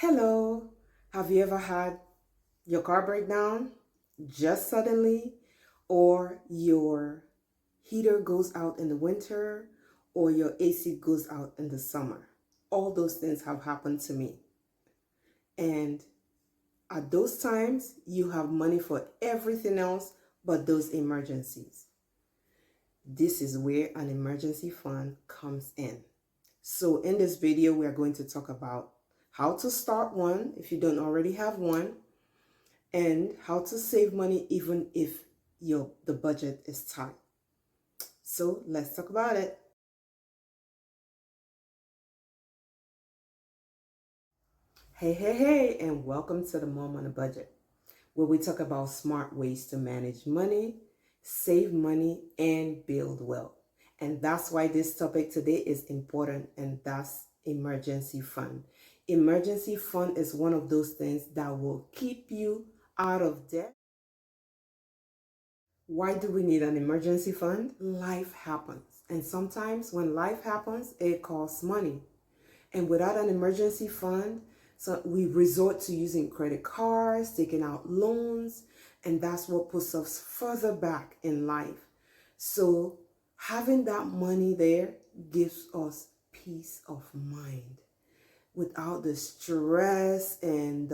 Hello, have you ever had your car break down just suddenly, or your heater goes out in the winter, or your AC goes out in the summer? All those things have happened to me. And at those times, you have money for everything else but those emergencies. This is where an emergency fund comes in. So in this video, we are going to talk about how to start one if you don't already have one, and how to save money even if the budget is tight. So let's talk about it. Hey, and welcome to the Mom on a Budget, where we talk about smart ways to manage money, save money, and build wealth. And that's why this topic today is important, and that's emergency fund. Emergency fund is one of those things that will keep you out of debt. Why do we need an emergency fund? Life happens. And sometimes when life happens, it costs money. And without an emergency fund, so we resort to using credit cards, taking out loans, and that's what puts us further back in life. So having that money there gives us peace of mind without the stress, and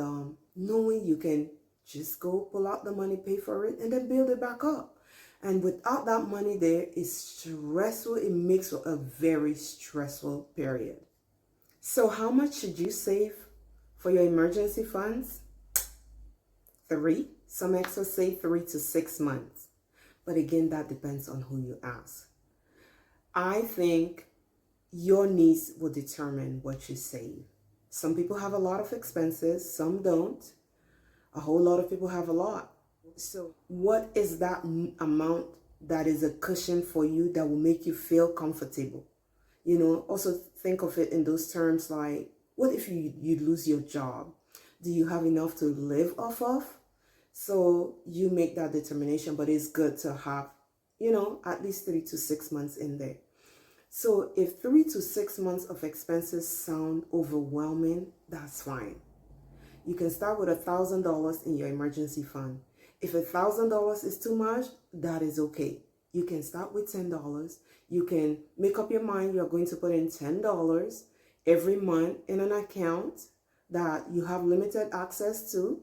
knowing you can just go pull out the money, pay for it, and then build it back up. And without that money there, it's stressful. It makes for a very stressful period. So how much should you save for your emergency funds? 3. Some experts say 3 to 6 months. But again, that depends on who you ask. I think your needs will determine what you save. Some people have a lot of expenses, some don't. A whole lot of people have a lot. So what is that amount that is a cushion for you that will make you feel comfortable? Also think of it in those terms like, what if you lose your job? Do you have enough to live off of? So you make that determination, but it's good to have, at least 3 to 6 months in there. So if 3 to 6 months of expenses sound overwhelming, that's fine. You can start with $1,000 in your emergency fund. If $1,000 is too much, that is okay. You can start with $10. You can make up your mind you're going to put in $10 every month in an account that you have limited access to,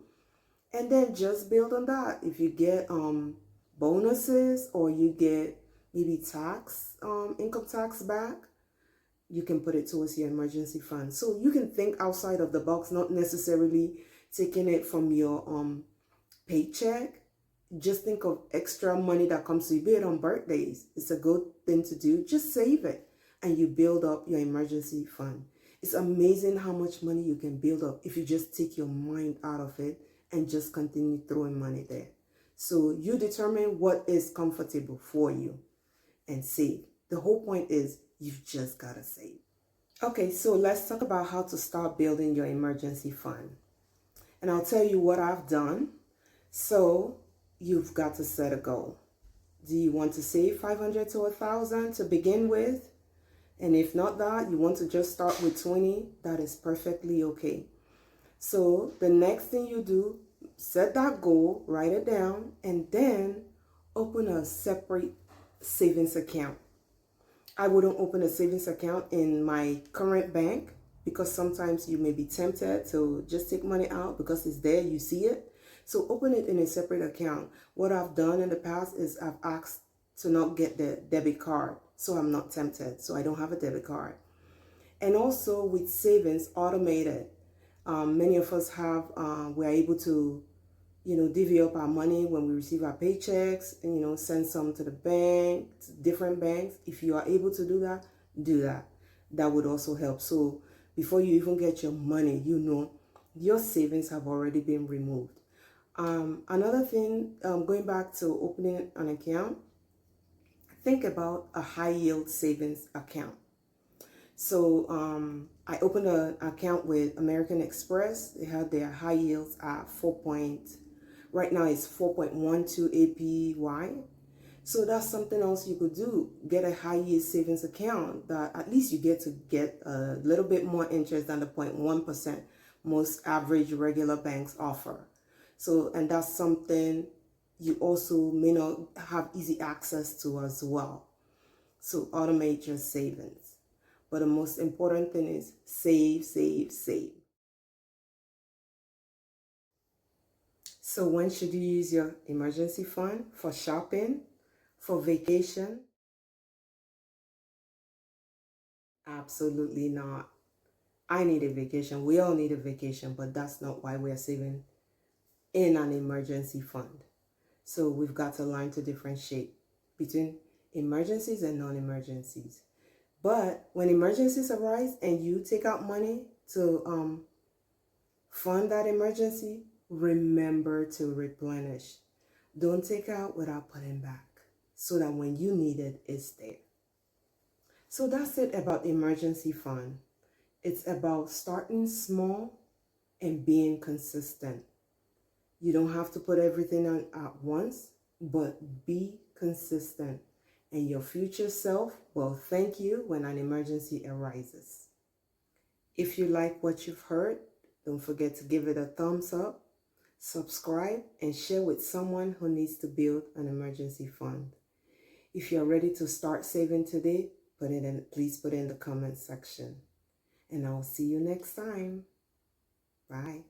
and then just build on that. If you get bonuses, or you get maybe income tax back, you can put it towards your emergency fund. So you can think outside of the box, not necessarily taking it from your paycheck. Just think of extra money that comes to you, be it on birthdays. It's a good thing to do. Just save it and you build up your emergency fund. It's amazing how much money you can build up if you just take your mind out of it and just continue throwing money there. So you determine what is comfortable for you and save. The whole point is you've just got to save. Okay, so let's talk about how to start building your emergency fund. And I'll tell you what I've done. So you've got to set a goal. Do you want to save 500 to 1,000 to begin with? And if not that, you want to just start with 20, that is perfectly okay. So the next thing you do, set that goal, write it down, and then open a separate savings account. I wouldn't open a savings account in my current bank, because sometimes you may be tempted to just take money out because it's there, you see it. So open it in a separate account. What I've done in the past is I've asked to not get the debit card, so I'm not tempted. So I don't have a debit card. And also with savings automated, many of us have, we're able to, divvy up our money when we receive our paychecks, and, send some to the bank, to different banks. If you are able to do that, do that. That would also help. So before you even get your money, your savings have already been removed. Another thing, going back to opening an account, think about a high yield savings account. So I opened an account with American Express. They had their high yields at right now it's 4.12 APY. So that's something else you could do. Get a high yield savings account that at least you get a little bit more interest than the 0.1%. most average regular banks offer. So, and that's something you also may not have easy access to as well. So automate your savings. But the most important thing is save, save, save. So when should you use your emergency fund? For shopping? For vacation? Absolutely not. I need a vacation. We all need a vacation, but that's not why we're saving in an emergency fund. So we've got to learn to differentiate between emergencies and non-emergencies. But when emergencies arise and you take out money to fund that emergency, remember to replenish. Don't take out without putting back so that when you need it, it's there. So that's it about the emergency fund. It's about starting small and being consistent. You don't have to put everything on at once, but be consistent. And your future self will thank you when an emergency arises. If you like what you've heard, don't forget to give it a thumbs up, subscribe, and share with someone who needs to build an emergency fund. If you're ready to start saving today, please put it in the comment section. And I'll see you next time. Bye.